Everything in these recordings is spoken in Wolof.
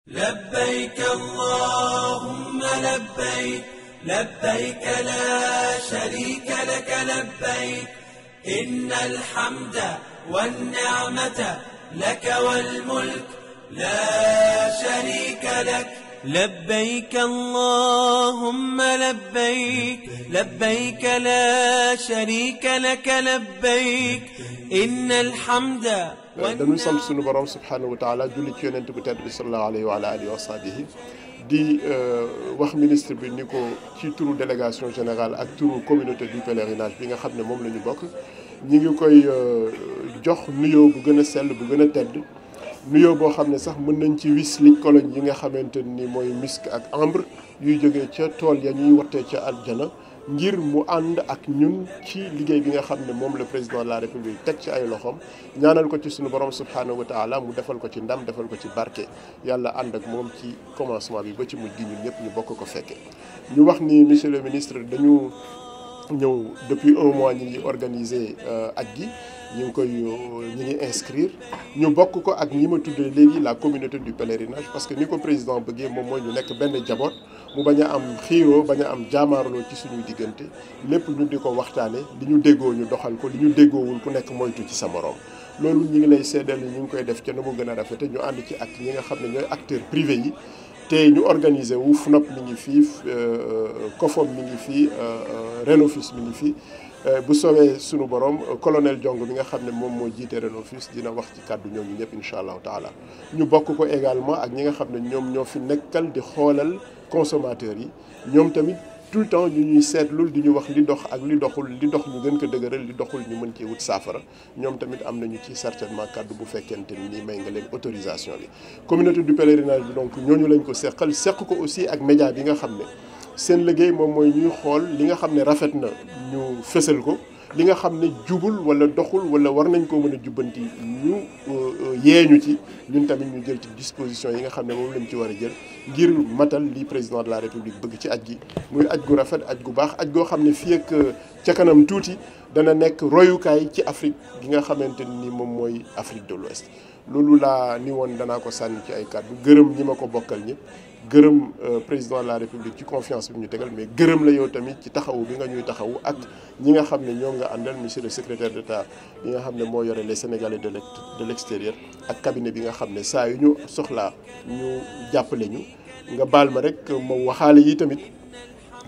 لبيك اللهم لبيك لبيك لا شريك لك لبيك إن الحمد والنعمة لك والملك لا شريك لك لبيك اللهم لبيك لبيك لا شريك لك لبيك إن الحمد dañuy sant sunu borom subhanahu wa taala julli ci yonent bu tedd bi sallallahu alayhi wa alihi wa sahbihi di wax ministre bi ni ko ci turu délégation générale ak turu communauté du pèlerinage bi nga xam ne moom la ñu bokk ñi ngi koy jox nuyoo bu gën a sell bu gën a tedd nuyoo boo xam ne sax mën nañ ci wis lij koloñ yi nga xamante ni mooy misk ak ambre yuy jógee ca tool ya ñuy wattee ca aljana ngir mu ànd ak ñun ci liggéey bi nga xam ne moom le président de la république teg ci ay loxoom ñaanal ko ci suñu borom subhanahu wa taala mu defal ko ci ndam defal ko ci barke yàlla ànd ak moom ci commencement bi ba ci mujj gi ñun ñëpp ñu bokk ko fekke ñu wax ni monsieur le ministre dañu ñëw depuis un mois ñi ngi organiser aj gi ñu ngi inscrire ñu bokk ko ak ñi ma tuddee léegi la communauté du pèlerinage parce que ni ko président bëggee moom mooy ñu nekk benn jaboot mu bañ a am xiiroo bañ a am jaamaarloo ci suñuy diggante lépp ñu di ko waxtaane li ñu déggoo ñu doxal ko li ñu déggoowul ku nekk moytu ci sa morom loolu ñi ngi lay seedal ni ñu ngi koy def ca na mu gën a rafete ñu ànd ci ak ñi nga xam ne ñooy acteurs privés yi te ñu organiser wu FNOP mi ngi fii COFOM mi ngi fii Renofus mi ngi fii bu soobee sunu borom colonel Diong bi nga xam ne moom moo jiite Renofus dina wax ci kàddu ñooñu ñëpp incha allahu taala ñu bokk ko également ak ñi nga xam ne ñoom ñoo fi nekkal di xoolal consommateurs yi ñoom tamit tout le temps ñu ñuy seetlul di ñu wax li dox ak li doxul li dox ñu gën ko dëgëral li doxul ñu mën cee wut saafara ñoom tamit am nañu ci certainement kàddu bu fekkente ni may nga leen autorisation bi. communauté du pèlerinage bi donc ñooñu lañ ko seqal seq ko aussi ak média bi nga xam ne seen liggéey moom mooy ñuy xool li nga xam ne rafet na ñu fësal ko li nga xam ne jubul wala doxul wala war nañ koo mën a jubbanti ñu yeeñu ci ñun tamit ñu jël ci disposition yi nga xam ne moom lañ ci war a jël ngir matal li président de la république bëgg ci aj gi muy aj gu rafet aj gu baax aj goo xam ne fii ak ca kanam tuuti dana nekk royukaay ci Afrique gi nga xamante ni moom mooy Afrique de l'Ouest loolu laa ni woon danaa ko sànni ci ay kàddu gërëm ñi ma ko bokkal ñëpp gërëm président de la république ci confiance bi ñu tegal mais gërëm la yow tamit ci taxawu bi nga ñuy taxawu ak ñi nga xam ne ñoom nga àndal monsieur le secrétaire d'État bi nga xam ne moo yore les Sénégalais de l'extérieur ak cabinet bi nga xam ne saa yu ñu soxlaa ñu jàppale ñu nga baal ma rek ma waxaale yi tamit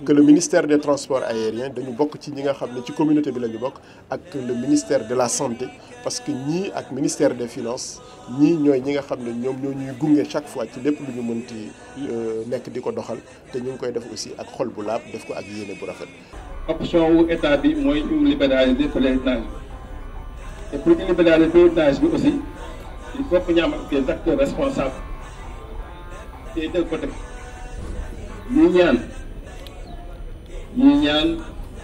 que le ministère des transports aériens dañu bokk ci ñi nga xam ne ci communauté bi la ñu bokk ak le ministère de la santé parce que ñii ak ministère des finances ñii ñooy ñi nga xam ne ñoom ñoo ñuy gunge chaque fois ci lépp lu ñu mënti nekk di ko doxal te ñu ngi koy def aussi ak xol bu laab def ko ak yéene bu rafet. option wu état bi mooy ñu libéraliser pèlerinage te pour ñu libéraliser pèlerinage bi aussi il faut que ñu am des acteurs responsables te del ko def ñuy ñaan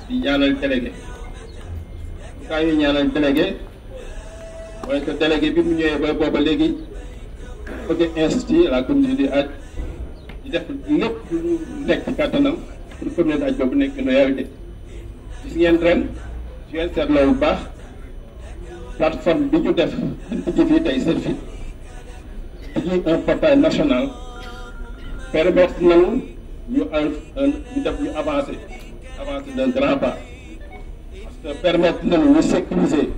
di ñaanal délégué kaa ñuy ñaanal délégué mooy que délégué bi mu ñëwee ba booba léegi bëgg instituer la communauté du aj di def lépp lu nekk ci kàttanam pour communauté aj boobu nekk une réalité gis ngeen ren su ngeen seetloo bu baax plateforme bi ñu def biñ tijji fii tey Serfit tijji un portail national permettre nañu ñu avancer d'un grand pas parce que permettre nañu ñu sécuriser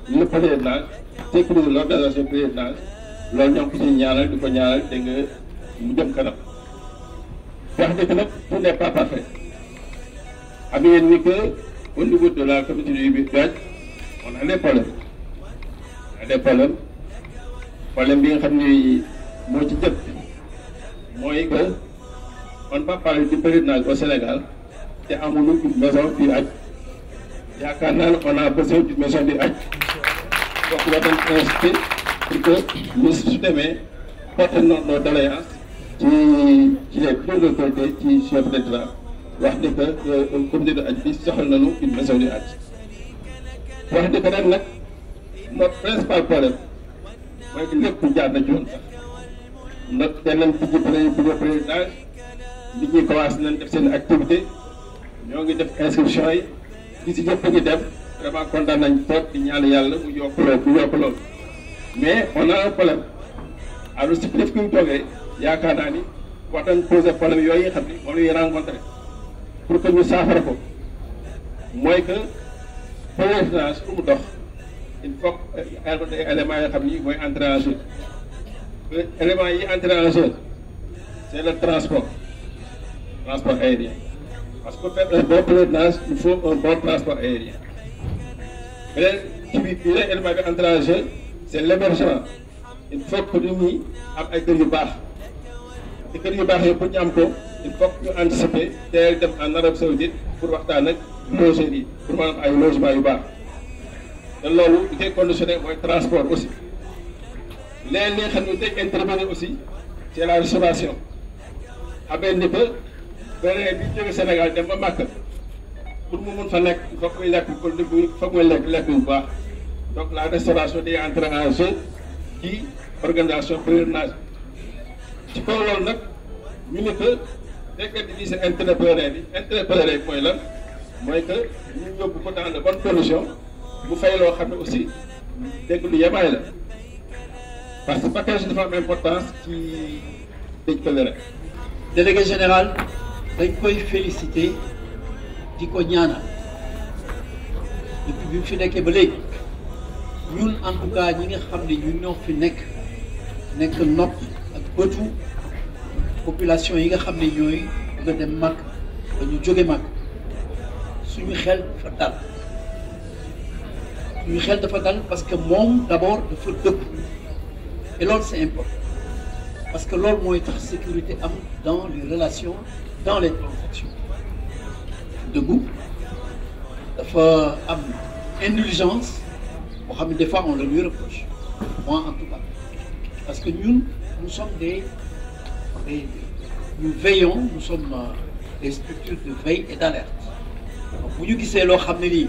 le pèlerinage sécuriser l'organisation pèlerinage loolu ñoo ko ci ñaanal di ko ñaanal te nga mu jëm kanam wax dëgg nag tout n'est pas parfait xam ngeen ni que au niveau de la communauté du aj on a des problèmes problème bi nga xam ne moo ci jëkk mooy que on va parler du pèlerinage au Sénégal te amuñu une maison du aj yaakaar naa ne on a besoin d'une maison du aj donc war nañ incité pour que ministre su demee porter nos doléances ci les plus autorités ci chef d'État wax ni que communauté de aj bi soxla nañu une maison du aj wax ni que ren nag notre principal problème mooy que lépp jaar na ci woon sax ndax danañ tijji pèlerinage nit ñi commencé nañ def seen activité ñoo ngi def inscription yi di si ñëpp ngi dem vraiment kontaan nañ toog di ñaan yàlla mu yokk lool mais on a un problème alors si def ki mu toogee yaakaar naa ni war nañ poser problème yooyu nga xam ni moom la ñuy rencontré pour que ñu saafara ko mooy que pèlerinage pour mu dox il faut que éléments yoo xam ni mooy entrer en jeu éléments yi entrer en jeu c'est le transport aérien parce que pour faire un bon pèlerinage il faut un bon transport aérien beneen ci biir élément bi entrer en jeu c'est l'hébergement il faut que nit ñi am ay kër yu baax te kër yu baax yooyu pour ñu am ko il faut que ñu anticiper teel dem en Arabie Saoudite pour waxtaan ak logeurs yi pour maanaam ay logement yu baax te loolu li koy conditionné mooy transport aussi léeg-léeg li nga xam ne day intervenir aussi c'est la restauration xamee ni que beneen bi jóge Sénégal dem ba Makka pour mu mun fa lekk il faut que muy lekk il faut que muy lekk bu baax donc la restauration day entrer en jeu ci organisation pèlerinage ci kaw loolu nag ñu ne que fekkee ni c'est intérêt pèlerin bi mooy lan mooy que ñu yóbbu ko dans de bonnes conditions bu fay loo xam ne aussi dégg lu yemaay la parce que package dafa am importance ci dëj pèlerin. Délégué général dañ koy féliciter di ko ñaanal depuis bi mu fi nekkee ba léegi ñun en tout cas ñi nga xam ne ñun ñoo fi nekk nopp ak bëtu population yi nga xam ne ñooy bëgg a dem mag dañu jóge mag suñu xel dafa dal parce que moom d'abord dafa dëkk et loolu c'est important parce que loolu mooy tax sécurité am dans les relations dans les transactions dëggu dafa am indulgence boo xam ne des fois on le lui reproche moi en tout cas parce que nous sommes nous veillons, nous sommes des structures de veille et d'alerte. Donc bu ñu gisee loo xam ne lii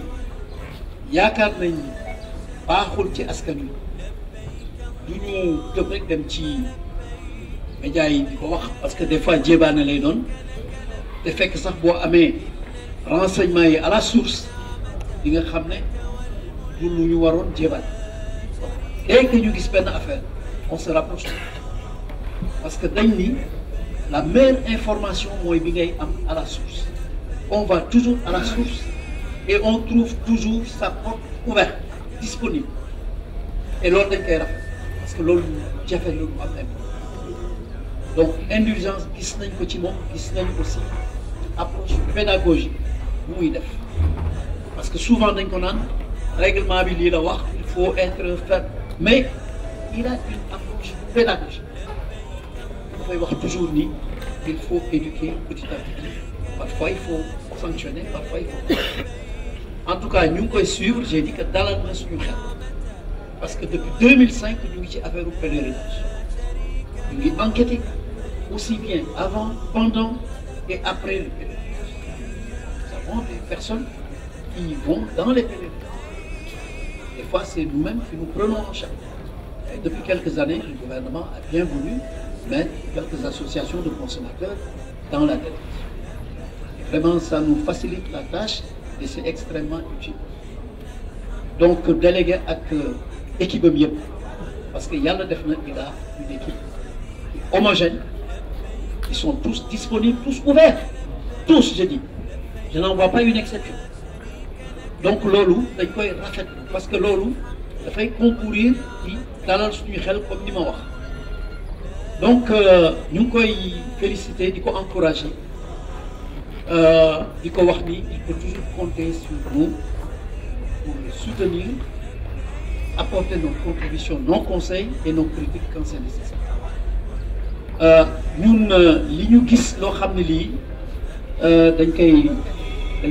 yaakaar nañ baaxul ci askan wi du ñu tëb rek dem ci médias yi di ko wax parce que des fois jébaane lay doon te fekk sax boo amee renseignement yi à la source di nga xam ne du lu ñu waroon jébaane dès que ñu gis benn affaire on se rapproche parce que dañ ni la meilleure information mooy bi ngay am à la source on va toujours à la source et on trouve toujours sa porte ouverte disponible et loolu dañ koy rafet parce que loolu jafe lu am important donc indulgence gis nañ ko ci moom gis nañ aussi approche pédagogique bu muy def parce que souvent dañ ko naan règlement bi lii la wax il faut être ferme mais il a une approche pédagogique dafay wax toujours ni il faut éduquer petit à petit parfois il faut sanctionner parfois il faut en tout cas ñu ngi koy suivre j'ai dit que dalal na suñu xel parce que depuis 2005 ñu ngi ci affaire pèlerinage ñu ngi enquêter aussi bien avant pendant et après le pèlerinage nous avons des personnes qui vont dans les pèlerinages des fois c'est nous-mêmes qui nous prenons en charge et depuis quelques années le gouvernement a bien voulu mettre quelques associations de consommateurs dans la délégation. Vraiment, ça nous facilite la tâche et c'est extrêmement utile. Donc, délégué avec équipe mieux, parce qu'il y a il a une équipe homogène, ils sont tous disponibles, tous ouverts, tous, je dis. Je n'en vois pas une exception. Donc, Lolo, parce que Lolo, il faut concourir dans le comme il m'a dit. Donc, nous pouvons féliciter, nous pouvons encourager, il peut toujours compter sur nous pour le soutenir, apporter nos contributions, nos conseils et nos critiques quand c'est nécessaire. Nous, li ñu gis loo xam ne lii dañ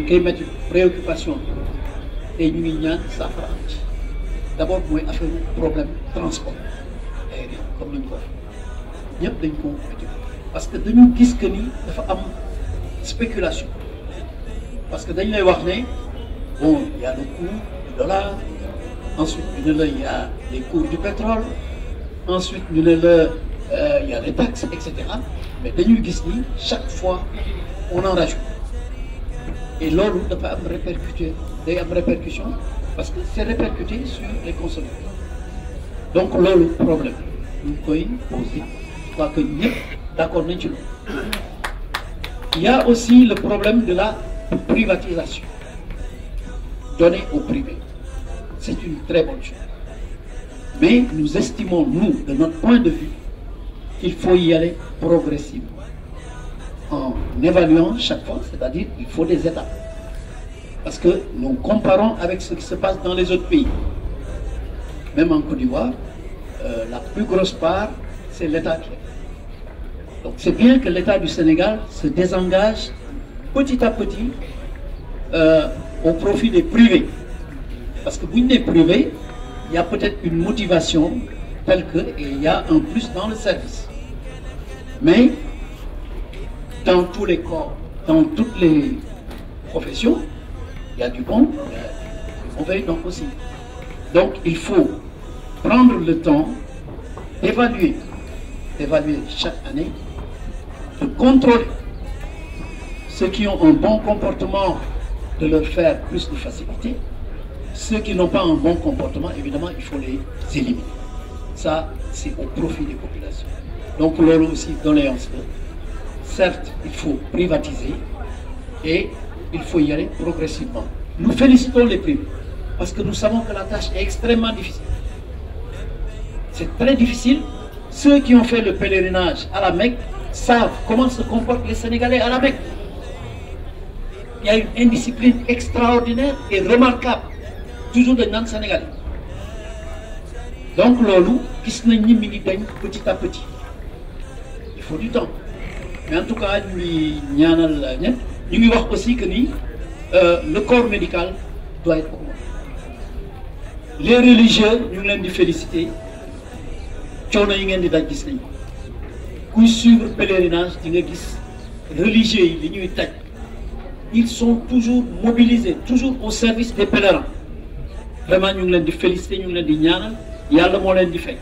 koy mettre préoccupation et ñu ngi ñaan saafara am ci d'abord mooy affaire problème transport aérien comme ni ñu ko waxee ñëpp dañ ko parce que dañu gis que ni dafa am spéculation parce que dañ lay wax ne bon il y a le coût du dollar ensuite ñu ne la il y a les cours du pétrole ensuite ñu ne la il y a les taxes etc. mais dañuy gis ni chaque fois on en rajoute et loolu dafa am day am répercussion parce que c'est répercuté sur les consommateurs donc loolu problème ñu koy poser crois que ñëpp d'accord nañ ci loolu. Il y a aussi le problème de la privatisation donnée au privé. C'est une très bonne chose. Mais nous estimons, nous, de notre point de vue, qu'il faut y aller progressivement. En évaluant chaque fois, c'est-à-dire qu'il faut des étapes. Parce que nous comparons avec ce qui se passe dans les autres pays. Même en Côte d'Ivoire, la plus grosse part, c'est l'État qui est. Donc c'est bien que l'État du Sénégal se désengage petit à petit au profit des privés. Parce que vous êtes privé, il y a peut-être une motivation telle qu'il y a un plus dans le service. Mais dans tous les corps, dans toutes les professions, il y a du bon, il y a du mauvais donc aussi. Donc il faut prendre le temps d'évaluer chaque année, de contrôler ceux qui ont un bon comportement, de leur faire plus de facilité. Ceux qui n'ont pas un bon comportement, évidemment, il faut les éliminer. Ça, c'est au profit des populations. Donc, là aussi, doléance. Certes, il faut privatiser et il faut y aller progressivement. Nous félicitons les privés parce que nous savons que la tâche est extrêmement difficile. C'est très difficile. Ceux qui ont fait le pèlerinage à la Mecque savent comment se comportent les Sénégalais à la Mecque. Il y a une indiscipline extraordinaire et remarquable. Toujours des non sénégalais. Donc, lolo, petit à petit. Il faut du temps. Mais en tout cas, nous avons aussi que le corps médical doit être augmenté. Les religieux, nous les féliciter. Pour suivre le pèlerinage, religieux, ils sont toujours mobilisés, toujours au service des pèlerins. Vraiment, nous les féliciter, nous les ñaanal, yalla mo len di fay.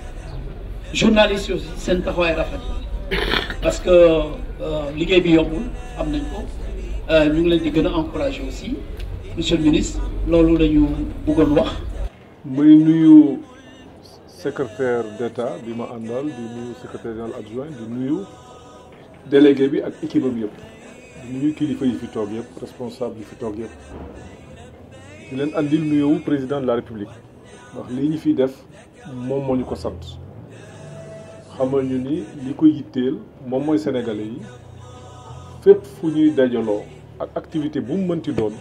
Journalistes aussi, sen taxaway rafet. Parce que liggéey bi yombul, am nañ ko. Ñu ngi leen di gën a encourager aussi, monsieur le ministre, loolu la ñu bëggoon wax. May nuyu secrétaire d'État bi ma àndal, di nuyu secrétaire général adjoint, di nuyu délégué bi ak équipe am yëpp. Di nuyu kilifa yi fi toog yëpp, responsable yi fi toog yëpp. Di leen andil nuyu président de la République ndax lii ñu fi def moom moo ñu ko sant xamal ñu ni li ko yitteel moom mooy sénégalais yi fépp fu ñuy dajaloo ak activité bu mu mënti doon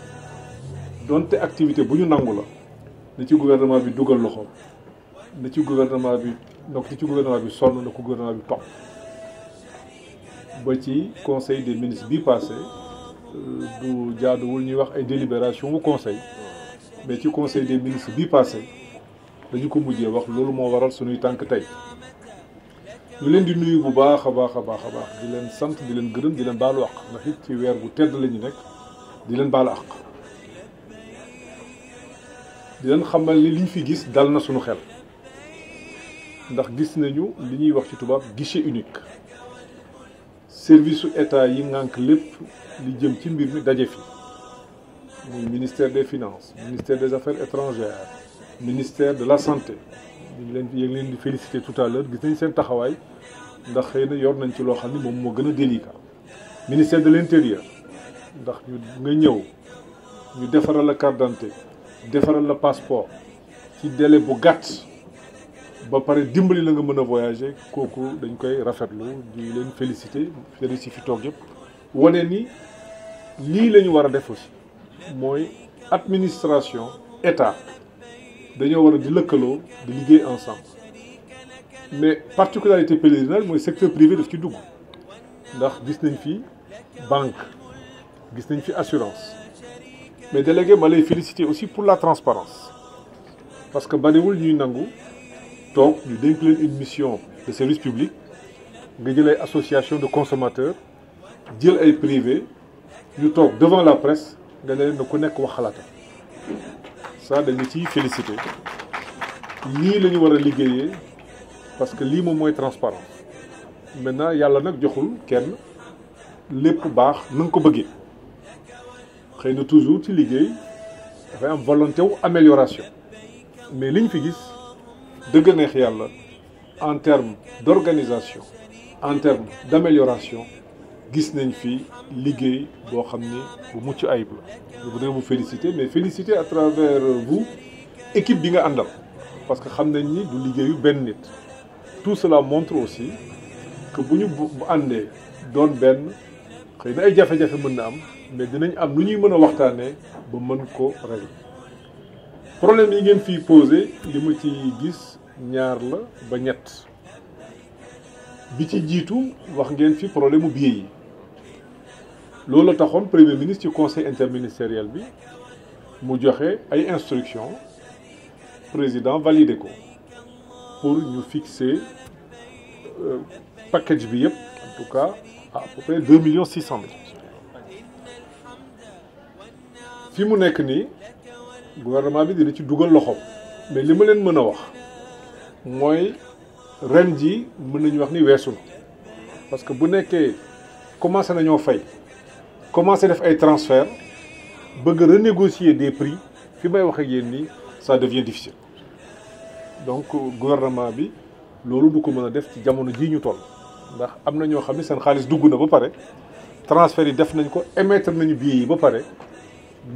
donte activité bu ñu nangu la na ci gouvernement bi dugal loxoom na ci gouvernement bi sonn na ko gouvernement bi topp ba ci conseil des ministres bi passé du jaaduwul ñuy wax ay délibération wu conseil mais ci conseil des ministres bi passé dañu ko mujjee wax loolu moo waral suñuy tànk tey ñu leen di nuyu bu baax a baax di leen sant di leen gërëm di leen baalu àq ndax it ci weer bu tedd la ñu nekk di leen baalu àq di leen xamal ni liñ fi gis dal na suñu xel ndax gis nañu li ñuy wax ci tubaab guichet unique service su état yi ngànk lépp li jëm ci mbir mi daje fi muy ministère des finances ministère des affaires étrangères ministère de la santé ñu ngi leen di féliciter tout à l'heure gis nañ seen taxawaay ndax xëy na yor nañ ci loo xam ni moom moo gën a délicat ministère de l'intérieur ndax nga ñëw ñu defaral la carte d'identité defaral la passeport ci délai bu gàtt ba pare dimbali la nga mën a voyager kooku dañ koy rafetlu di leen féliciter fi toog yëpp wane ni lii la ñu war a def aussi mooy administration état dañoo war a di lëkkaloo di liggéey ensemble mais particularité pèlerinage mooy secteur privé daf ci dugg ndax gis nañ fi banque gis nañ fi assurance mais délégué ma lay féliciter aussi pour la transparence parce que bariwul ñuy nangu toog ñu dénk leen une mission de service public nga jël ay association de consommateurs jël ay privé ñu toog devant la presse nga leen na ku nekk wax xalaatam ça dañu ciy féliciter lii la ñu war a liggéeyee parce que lii moom mooy transparence maintenant yàlla nag joxul kenn lépp baax na nga ko bëggee xëy na toujours ci liggéey dafay am volonté wu amélioration mais liñ fi gis dëgg neex yàlla en termes d'organisation en termes d'amélioration gis nañ fi liggéey boo xam ni bu mucc ayib la. Je voudrais vous féliciter mais féliciter à travers vous équipe bi nga àndal parce que xam nañ ni du liggéeyu benn nit. Tout cela montre aussi que bu ñu bu àndee doon benn xëy na ay jafe-jafe mën na am mais dinañ am lu ñuy mën a waxtaanee ba mën ko régler. Problème yi ngeen fii posé li ma ci gis ñaar la ba ñett bi ci jiitu wax ngeen fi problème mu billet yi loolu taxoon premier ministre ci conseil interministériel bi mu joxe ay instructions président validé ko pour ñu fixer package bi yëpp en tout cas à peu près 2 600 000 fi mu nekk nii gouvernement bi dina ci dugal loxoom mais li ma leen mën a wax mooy ren ji mën nañu wax ni weesu na parce que bu nekkee commencé nañoo fay commencé def ay transfert bëgg renégocier des prix fi may wax ak yéen nii ça devient difficile donc gouvernement bi loolu du ko mën a def ci jamono jii ñu toll ndax am na ñoo xam ne seen xaalis dugg na ba pare transfert yi def nañ ko émettre nañu billets yi ba pare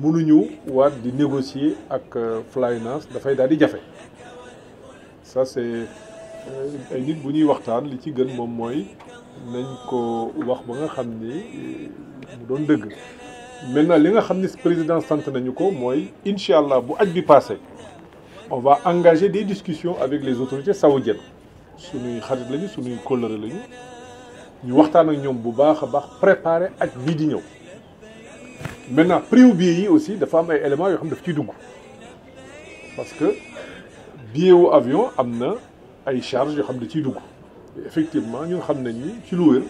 mënuñu waat di négocier ak Flynas dafay daal di jafe ça c'est ay nit bu ñuy waxtaan li ci gën moom mooy nañ ko wax ba nga xam ni mu doon dëgg. Maintenant li nga xam ni président sant nañu ko mooy incha allah bu aj bi passé on va engager des discussions avec les autorités saoudiennes suñuy xarit lañu suñuy kóllëre lañu ñu waxtaan ak ñoom bu baax a baax préparer aj bii di ñëw. Maintenant prix wu billet yi aussi dafa am ay éléments yoo xam daf ciy dugg parce que billet wu avion am na ay charges yoo xam ne ciy dugg effectivement ñun xam nañ ni ci lu wér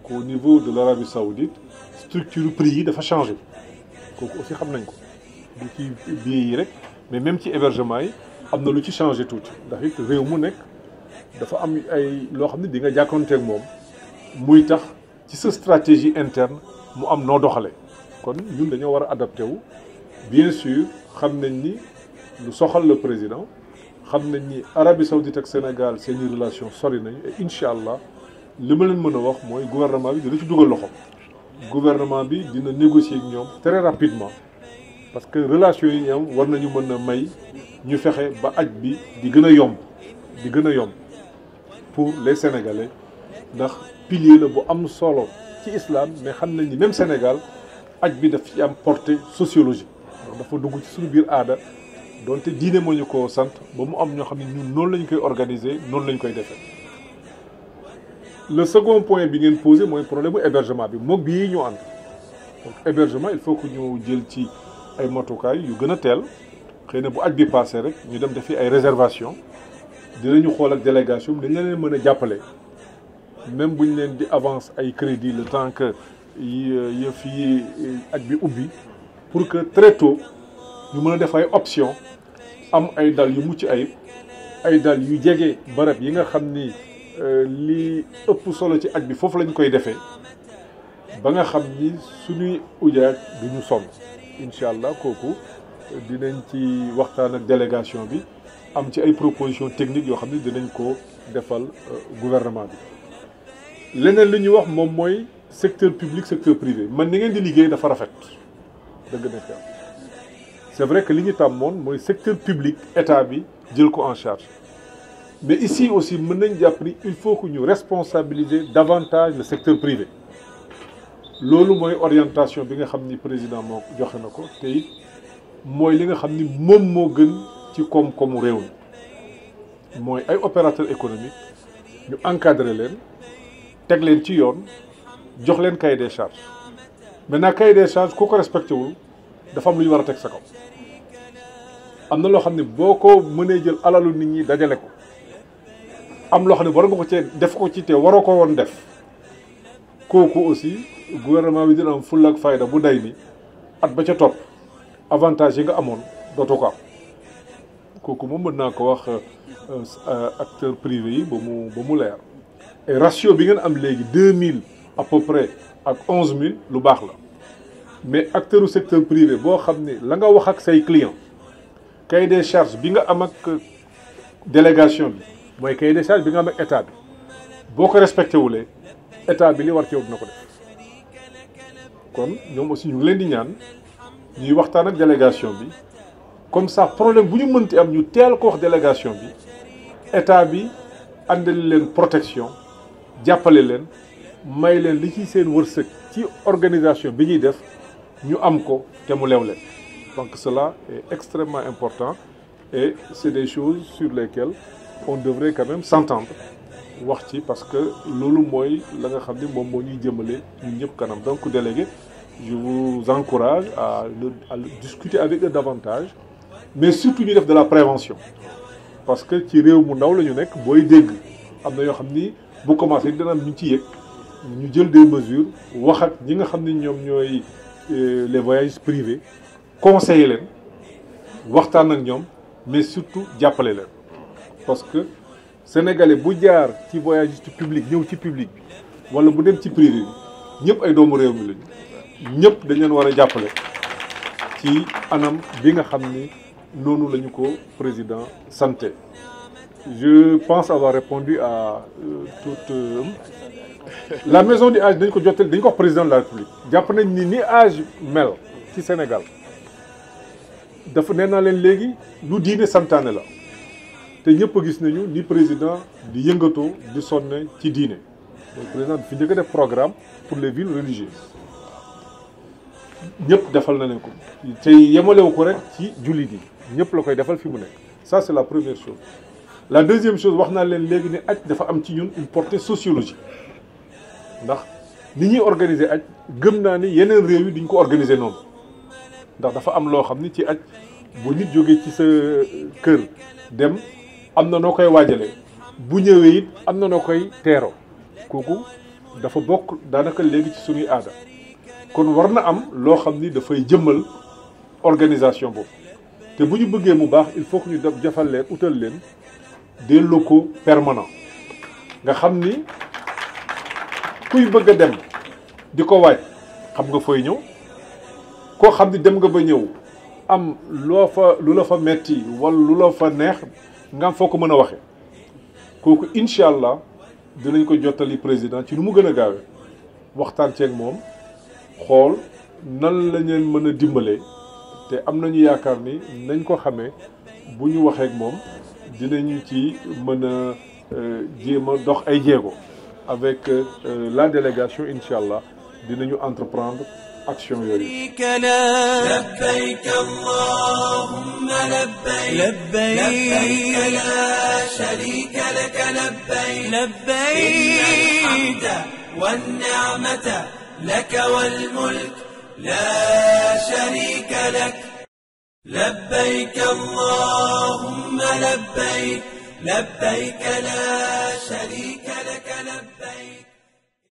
qu'au niveau de l'Arabie saoudite structure prix yi dafa changé kooku aussi xam nañ ko du ci billet yi rek mais même ci hébergement yi am na lu ci changé tuuti ndax it réew mu nekk dafa am ay loo xam ne di nga jàkkoonteeg moom muy tax ci sa stratégie interne mu am noo doxale kon ñun dañoo war a adapté wu bien sûr xam nañ ni lu soxal le président xam nañ ni Arabie Saoudite ak Sénégal seeni relation sori nañu et incha allah li ma leen mën a wax mooy gouvernement bi dina ci dugal loxo gouvernement bi dina négocier ak ñoom très rapidement parce que relation yi ñoom war nañu mën a may ñu fexe ba aj bi di gën a yomb pour les Sénégalais ndax pilier la bu am solo ci islam mais xam nañ ni même Sénégal aj bi daf ci am portée sociologique dafa dugg ci suñu biir aada donte diine moo ñu ko sant ba mu am ñoo xam ne ñun noonu lañ koy organiser noonu lañ koy defee. Le second point bi ngeen posé mooy problème mu hébergement bi moog bii ñu ànd donc hébergement il faut que ñu jël ci ay matukaay yu gën a teel xëy na bu aj bi passé rek ñu dem defi ay réservation dinañu xool ak délégation dañ leen mën a jàppale même bu ñu leen di avance ay crédit le temps que yëf yi aj bi ubbi pour que très tôt ñu mën a def ay option am ay dal yu mucc ayib ay dal yu jege barab yi nga xam ni li ëpp solo ci aj bi foofu lañ koy defee ba nga xam ni suñuy ujaaj du ñu sonn incha allah kooku dinañ ci waxtaan ak délégation bi am ci ay propositions techniques yoo xam ne dinañ ko defal gouvernement bi. leneen li ñuy wax moom mooy secteur public secteur privé man ni ngeen di liggéey dafa rafet dëgg nekk c'est vrai que li ñu tàmmoon mooy secteur public état bi jël ko en charge mais ici aussi mën nañ jàpp ni il faut que ñu responsabiliser davantage le secteur privé loolu mooy orientation bi nga xam ni président moo joxe na ko te it mooy li nga xam ni moom moo gën ci koom-koomu réew mi mooy ay opérateurs économiques ñu encadrer leen teg leen ci yoon jox leen cahier des charges maintenant cahier des charges ku ko respecté wul dafa am lu ñu war a teg sa kaw am na loo xam ne boo ko mënee jël alalu nit ñi dajale ko am loo xam ne war nga ko cee def ko ci te waroo ko woon def kooku aussi gouvernement bi dina am fulla ak fayda bu day ni at ba ca topp avantage yi nga amoon dootoo ko am kooku moom mën naa ko wax acteur privé yi ba mu leer et ratio bi ngeen am léegi 2000 à peu près ak 11000 lu baax la mais acteur du secteur privé boo xam ne la nga wax ak say client cahier des charges bi nga am ak délégation bi mooy cahier des charges bi nga am ak état bi boo ko respecté wulee état bi li war ci yow dina ko def kon ñoom aussi ñu ngi leen di ñaan ñuy waxtaan ak délégation bi comme ça problème bu ñu mënti am ñu teel ko wax délégation bi état bi àndali leen protection jàppale leen may leen li ci seen wërsëg ci organisation bi ñuy def ñu am ko te mu lew leen donc cela est extrêmement important et c'est des choses sur lesquelles on devrait quand même s'entendre wax ci parce que loolu mooy la nga xam ni moom moo ñuy jëmale ñun ñëpp kanam donc délégué je vous encourage à le discuter avec eux davantage mais surtout ñu def de la prévention parce que ci réew mu ndaw la ñu nekk booy dégg am na yoo xam ni bu commencé dana am ñu ci yëg ñu jël des mesures wax ak ñi nga xam ni ñoom ñooy les voyages privés conseiller leen waxtaan ak ñoom mais surtout jàppale leen parce que sénégalais bu jaar ci voyagiste public ñëw ci public bi wala bu dem ci privé bi ñëpp ay doomu réew mi lañu ñëpp dañ leen war a jàppale ci anam bi nga xam ni noonu la ñu ko président santé. Je pense avoir répondu à toute la maison du âge dañ ko jottali dañ ko wax président de la République jàpp nañ ni âge mel ci Sénégal dafa nee naa leen léegi lu diine santaane la te ñëpp gis nañu ni président di yëngatoo di sonne ci diine donc président fi njëkk a def programme pour les villes religieuses ñëpp defal na leen ko te yemalewu ko rek ci jullit yi ñëpp la koy defal fi mu nekk ça c'est la première chose. La deuxième chose wax naa leen léegi ne aj dafa am ci ñun une portée sociologique ndax ni ñuy organiser aj gëm naa ni yeneen réew yi duñ ko organiser noonu ndax dafa am loo xam ni ci aj bu nit jógee ci sa kër dem am na noo koy waajalee bu ñëwee it am na noo koy teeroo kooku dafa bokk daanaka léegi ci suñuy aada kon war na am loo xam ni dafay jëmmal organisation boobu te bu ñu bëggee mu baax il faut que ñu def jafal leen utal leen des locaux permanents nga xam ni kuy bëgg a dem di ko waaj xam nga fooy ñëw koo xam ni dem nga ba ñëw am loo fa lu la fa metti wala lu la fa neex nga am foo ko mën a waxee kooku incha allah dinañ ko jottali président ci nu mu gën a gaawee waxtaan ceeg moom xool nan la leen mën a dimbalee te am nañu yaakaar ni nañ ko xamee bu ñu waxee ak moom dinañu ci mën a jéem a dox ay jéego avec la délégation incha allah dinañu entreprendre action yooyu. لبيك اللهم لبيك لبيك لا شريك لك لبيك إن الحمد والنعمة لك والملك لا شريك لك لبيك اللهم لبيك لبيك لا شريك لك لبيك